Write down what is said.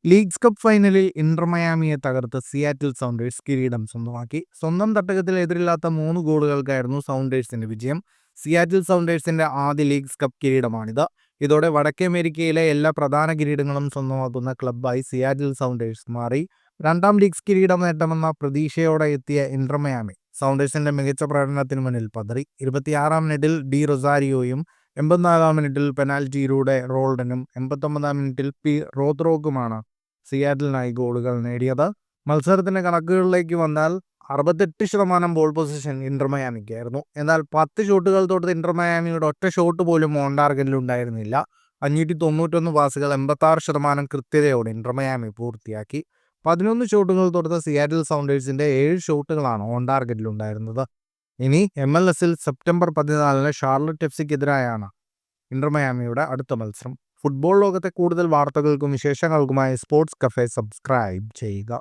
Leagues cup ഫൈനലിൽ Inter മയാമിയെ തകർത്ത് Seattle Saunders കിരീടം സ്വന്തമാക്കി. സ്വന്തം തട്ടകത്തിൽ എതിരില്ലാത്ത 3 ഗോളുകൾക്കായിരുന്നു സൗണ്ടേഴ്സിന്റെ വിജയം. സിയാറ്റിൽ സൗണ്ടേഴ്സിന്റെ ആദ്യ ലീഗ്സ് കപ്പ് കിരീടമാണിത്. ഇതോടെ വടക്കേ അമേരിക്കയിലെ എല്ലാ പ്രധാന കിരീടങ്ങളും സ്വന്തമാക്കുന്ന ക്ലബ്ബായി സിയാറ്റിൽ സൗണ്ടേഴ്സ് മാറി. രണ്ടാം ലീഗ്സ് കിരീടം നേട്ടമെന്ന പ്രതീക്ഷയോടെ എത്തിയ ഇന്റർ മയാമി സൗണ്ടേഴ്സിന്റെ മികച്ച പ്രകടനത്തിന് മുന്നിൽ പതറി. 26-ാം മിനിറ്റിൽ ഡി റൊസാരിയോയും 84-ാം മിനിറ്റിൽ പെനാൽറ്റിയിലൂടെ റോൾഡനും 89-ാം മിനിറ്റിൽ പി റോത്രോക്കുമാണ് സിയാറ്റിലിനായി ഗോളുകൾ നേടിയത്. മത്സരത്തിന്റെ കണക്കുകളിലേക്ക് വന്നാൽ 68% ബോൾ പൊസിഷൻ ഇന്റർ മയാമിക്കായിരുന്നു. എന്നാൽ 10 ഷോട്ടുകൾ തൊട്ട് ഇന്റർ മയാമിയുടെ ഒറ്റ ഷോട്ട് പോലും ഓൺ ടാർഗറ്റിൽ ഉണ്ടായിരുന്നില്ല. 591 പാസുകൾ 86% കൃത്യതയോടെ ഇന്റർ മയാമി പൂർത്തിയാക്കി. 11 ഷോട്ടുകൾ തൊടുത്ത സിയാറ്റിൽ സൗണ്ടേഴ്സിന്റെ 7 ഷോട്ടുകളാണ് ഓൺ ടാർഗറ്റിൽ ഉണ്ടായിരുന്നത്. ഇനി MLS-ൽ സെപ്റ്റംബർ 14-ന് ഷാർലറ്റ് FC-ക്കെതിരായാണ് ഇന്റർ മയാമിയുടെ അടുത്ത മത്സരം. ഫുട്ബോൾ ലോകത്തെ കൂടുതൽ വാർത്തകൾക്കും വിശേഷങ്ങൾക്കുമായി സ്പോർട്സ് കഫേ സബ്സ്ക്രൈബ് ചെയ്യുക.